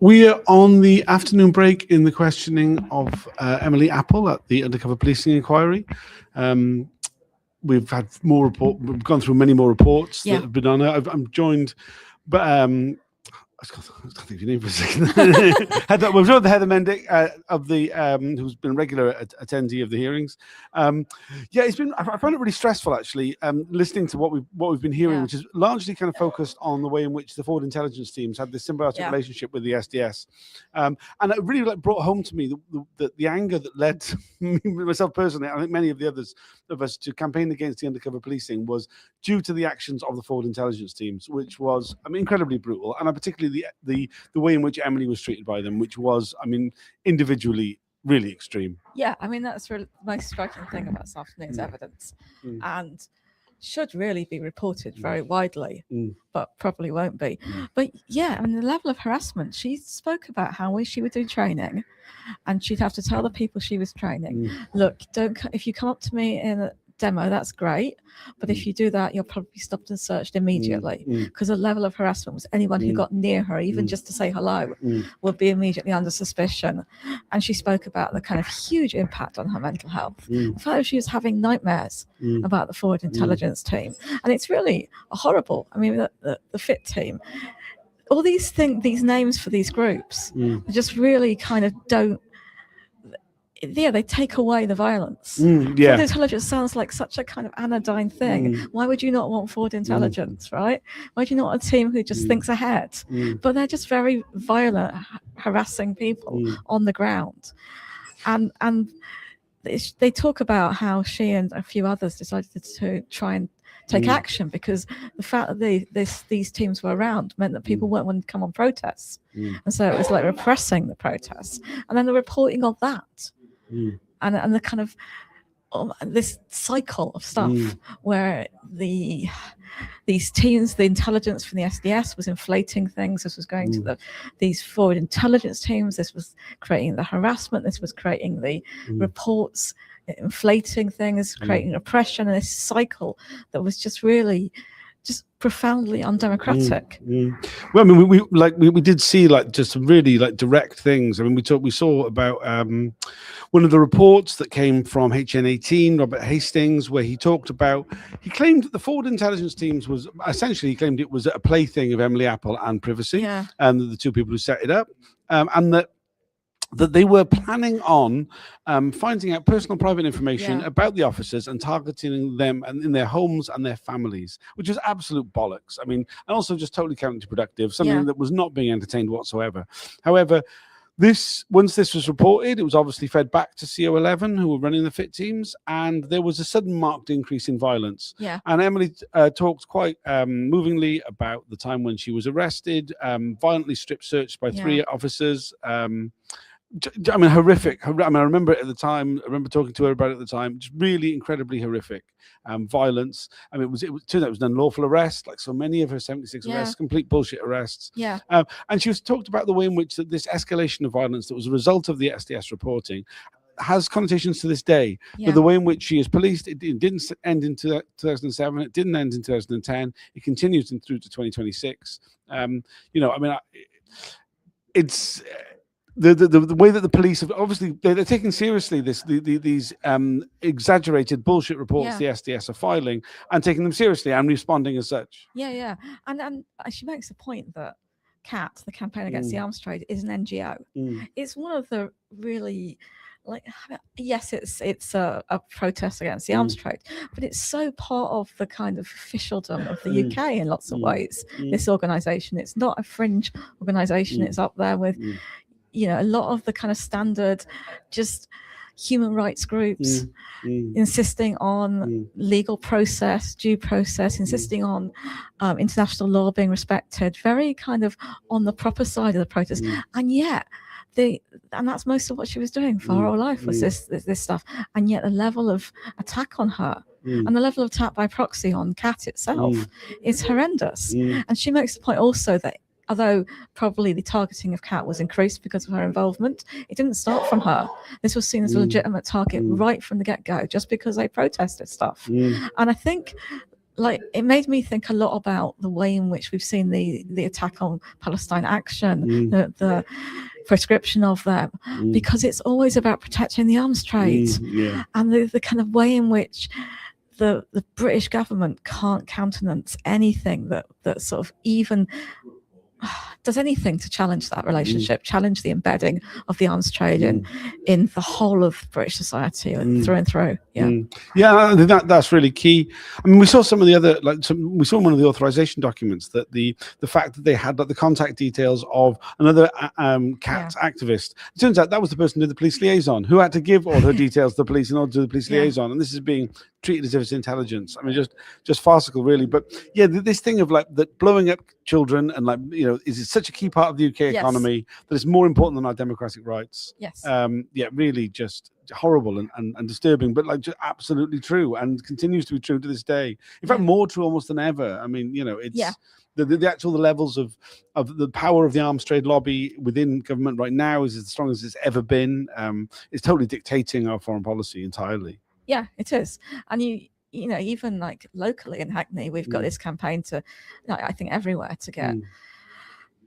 We are on the afternoon break in the questioning of Emily Apple at the Undercover Policing Inquiry. We've had more report. We've gone through many more reports that have been on her. I'm joined, but I can't think of your name for a second. We've joined the Heather Mendick of the who's been a regular attendee of the hearings. It's been. I found it really stressful actually, listening to what we've been hearing, which is largely kind of focused on the way in which the forward intelligence teams had this symbiotic relationship with the SDS, and it really brought home to me the anger that led myself personally, I think many of the others of us, to campaign against the undercover policing was due to the actions of the forward intelligence teams, which was, incredibly brutal, and particularly the way in which Emily was treated by them, which was, individually really extreme. Yeah, that's the most striking thing about this afternoon's evidence, and should really be reported very widely, but probably won't be. But the level of harassment, she spoke about how she would do training, and she'd have to tell the people she was training, look, if you come up to me in a demo, that's great, but if you do that, you'll probably be stopped and searched immediately, because the level of harassment was anyone who got near her, even just to say hello, would be immediately under suspicion. And she spoke about the kind of huge impact on her mental health. In fact, she was having nightmares about the forward intelligence team, and it's really horrible. The FIT team, all these names for these groups just really kind of don't. They take away the violence. Forward intelligence sounds like such a kind of anodyne thing. Why would you not want forward intelligence, right? Why do you not want a team who just thinks ahead? But they're just very violent, harassing people on the ground. And they talk about how she and a few others decided to try and take action, because the fact that these teams were around meant that people weren't wanting to come on protests. And so it was like repressing the protests. And then the reporting of that. And the kind of this cycle of stuff where these teams, the intelligence from the SDS was inflating things. This was going to these forward intelligence teams. This was creating the harassment. This was creating the reports, inflating things, creating oppression, and this cycle that was just really profoundly undemocratic. Well, we did see just really direct things. We saw about one of the reports that came from HN18, Robert Hastings, where he claimed that the forward intelligence teams was essentially, he claimed it was a plaything of Emily Apple and Privacy, and the two people who set it up, and that they were planning on finding out personal private information about the officers and targeting them and in their homes and their families, which was absolute bollocks. And also just totally counterproductive, something that was not being entertained whatsoever. However, once this was reported, it was obviously fed back to CO11, who were running the FIT teams, and there was a sudden marked increase in violence. And Emily talked quite movingly about the time when she was arrested, violently strip searched by 3 officers. Horrific. I remember it at the time. I remember talking to her about it at the time. Just really incredibly horrific violence. It turned out it was an unlawful arrest, like so many of her 76 arrests, complete bullshit arrests. And she was talked about the way in which this escalation of violence that was a result of the SDS reporting has connotations to this day. But the way in which she is policed, it didn't end in 2007. It didn't end in 2010. It continues through to 2026. It's the way that the police have obviously they're taking seriously these exaggerated bullshit reports the SDS are filing, and taking them seriously and responding as such. And she makes the point that CAT, the Campaign Against the Arms Trade, is an NGO. It's one of the really yes, it's a protest against the arms trade, but it's so part of the kind of officialdom of the UK in lots of ways. This organisation, it's not a fringe organisation. It's up there with a lot of the kind of standard just human rights groups insisting on legal process, due process, insisting on international law being respected, very kind of on the proper side of the protest. And yet and that's most of what she was doing for her whole life, was this stuff. And yet the level of attack on her and the level of attack by proxy on CAT itself is horrendous. And she makes the point also that although probably the targeting of CAT was increased because of her involvement, it didn't start from her. This was seen as a legitimate target right from the get-go, just because they protested stuff. And I think like it made me think a lot about the way in which we've seen the attack on Palestine Action, the prescription of them, because it's always about protecting the arms trade, and the kind of way in which the British government can't countenance anything that sort of even does anything to challenge that relationship, challenge the embedding of the arms trade in the whole of British society through and through. Yeah, I think that's really key. I mean, we saw some of the other, we saw one of the authorization documents that the fact that they had like the contact details of another CAT activist. It turns out that was the person who did the police liaison, who had to give all her details to the police in order to do the police liaison, and this is being treated as if it's intelligence. I mean, just farcical, really. But yeah, this thing of like that blowing up children and like, you know, is such a key part of the UK economy that it's more important than our democratic rights. Yeah, really just horrible and disturbing, but like just absolutely true, and continues to be true to this day. In fact, more true almost than ever. I mean, you know, it's the levels of the power of the arms trade lobby within government right now is as strong as it's ever been. It's totally dictating our foreign policy entirely. Yeah, it is. And you know, even like locally in Hackney, we've got this campaign to, I think everywhere, to get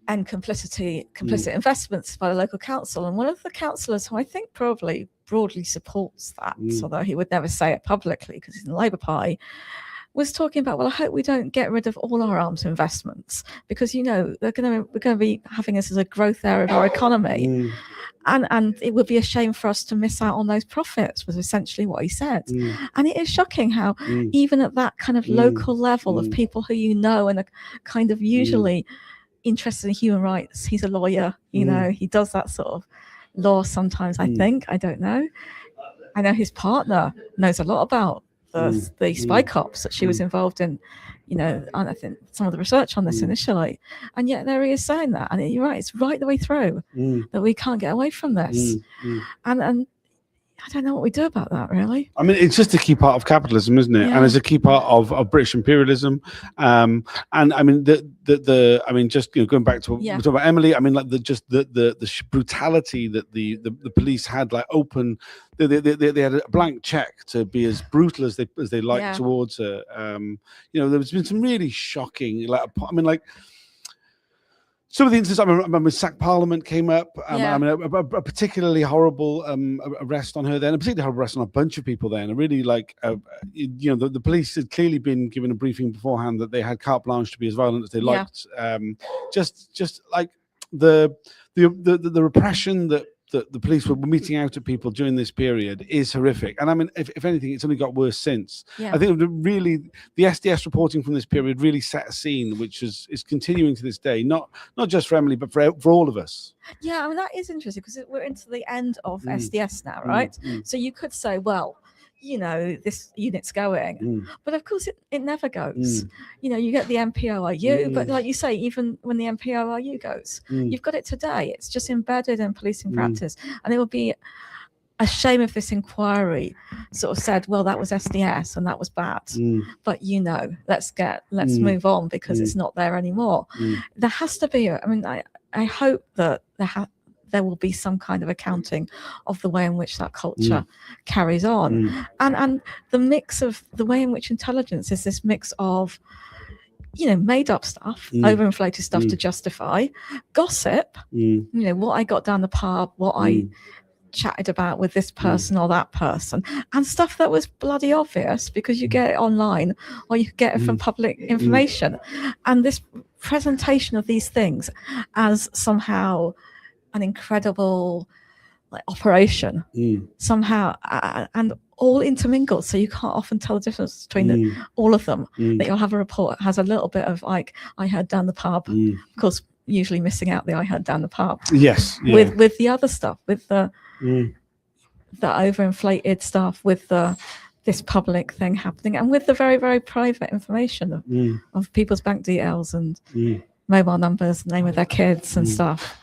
and complicit investments by the local council. And one of the councillors, who I think probably broadly supports that, although he would never say it publicly because he's in the Labour Party, was talking about, well, I hope we don't get rid of all our arms investments, because, you know, we're going to be having this as a growth area of our economy. And it would be a shame for us to miss out on those profits, was essentially what he said. And it is shocking how even at that kind of local level of people who you know and are kind of usually interested in human rights, he's a lawyer, you know, he does that sort of law sometimes, I think. I don't know. I know his partner knows a lot about the spy cops that she was involved in, you know, and I think some of the research on this initially, and yet there he is saying that, and you're right, it's right the way through that we can't get away from this, and I don't know what we do about that, really. I mean, it's just a key part of capitalism, isn't it? And it's a key part of British imperialism. And I mean, I mean, just, you know, going back to what we talked about Emily, I mean, like the brutality that the police had, like open, they had a blank check to be as brutal as they like towards her. You know, there's been some really shocking, like, I mean, like, some of the instances, I remember Sack Parliament came up. I mean, a particularly horrible arrest on her then, a particularly horrible arrest on a bunch of people then. And really, like, you know, the police had clearly been given a briefing beforehand that they had carte blanche to be as violent as they liked. Just like the repression that the police were meting out at people during this period is horrific. And I mean, if anything, it's only got worse since. I think really the SDS reporting from this period really set a scene which is continuing to this day, not just for Emily, but for all of us. Yeah, I mean, that is interesting, because we're into the end of SDS now, right? So you could say, well, you know, this unit's going, but of course it never goes. You know, you get the MPORU, but like you say, even when the MPORU goes, you've got it today. It's just embedded in policing practice, and it would be a shame if this inquiry sort of said, well, that was SDS and that was bad, but, you know, let's move on because it's not there anymore. There has to be, I mean, I hope that there will be some kind of accounting of the way in which that culture carries on. And the mix of the way in which intelligence is this mix of, you know, made up stuff, overinflated stuff to justify, gossip, you know, what I got down the pub, what I chatted about with this person or that person, and stuff that was bloody obvious because you get it online or you get it from public information. And this presentation of these things as somehow an incredible, like, operation somehow, and all intermingled, so you can't often tell the difference between all of them. That you'll have a report that has a little bit of, like, I heard down the pub, of course, usually missing out the I heard down the pub. With the other stuff, with the overinflated stuff, with this public thing happening, and with the very, very private information of people's bank details and mobile numbers, name of their kids and stuff.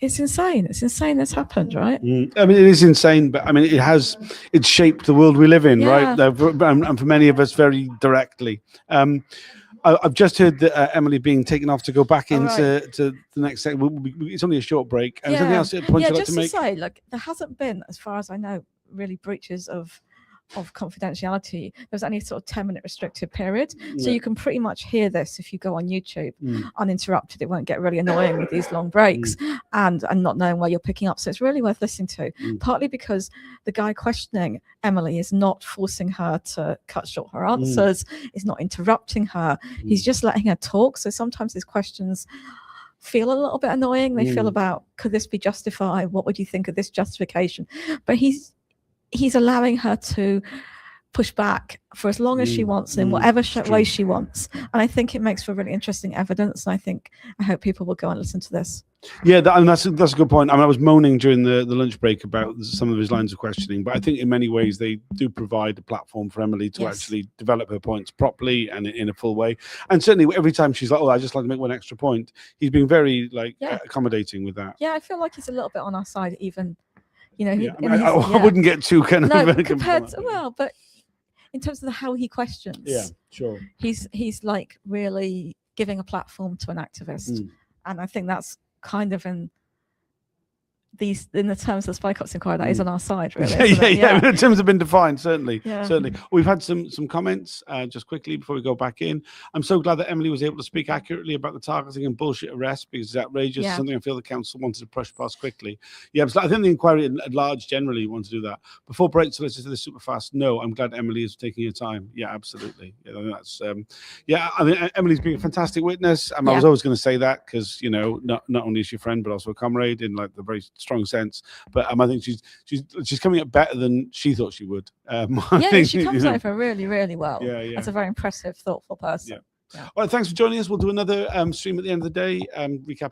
It's insane. It's insane that's happened, right? I mean, it is insane, but I mean, it's shaped the world we live in, right? And for many of us, very directly. I've just heard that Emily being taken off to go back into the next segment. It's only a short break. Something else point you'd like to make? Just to say, like, there hasn't been, as far as I know, really breaches of of confidentiality, there's only sort of 10-minute restricted period. So you can pretty much hear this if you go on YouTube uninterrupted. It won't get really annoying with these long breaks and not knowing where you're picking up. So it's really worth listening to, partly because the guy questioning Emily is not forcing her to cut short her answers, is not interrupting her. He's just letting her talk. So sometimes his questions feel a little bit annoying. They feel about, could this be justified? What would you think of this justification? But he's allowing her to push back for as long as she wants in whatever way she wants. And I think it makes for really interesting evidence. And I hope people will go and listen to this. Yeah, that's a good point. I mean, I was moaning during the lunch break about some of his lines of questioning, but I think in many ways they do provide a platform for Emily to actually develop her points properly and in a full way. And certainly every time she's like, "Oh, I just like to make one extra point," he's been very accommodating with that. Yeah, I feel like he's a little bit on our side, even. You know, I wouldn't get too kind of compared to, but in terms of how he questions, he's like really giving a platform to an activist, and I think that's kind of in the terms of the Spy Cops Inquiry, that is on our side, really. Yeah. The terms have been defined, certainly. We've had some comments just quickly before we go back in. I'm so glad that Emily was able to speak accurately about the targeting and bullshit arrest, because it's outrageous. It's something I feel the council wanted to push past quickly. I think the inquiry at large generally want to do that. Before break, so let's just do this super fast. No, I'm glad Emily is taking her time. Yeah, absolutely. I think that's I mean, Emily's been a fantastic witness. I was always going to say that because not only is she a friend but also a comrade in like the very strong sense, but I think she's coming up better than she thought she would. She comes over really, really well. That's a very impressive, thoughtful person. All right, thanks for joining us. We'll do another stream at the end of the day, recap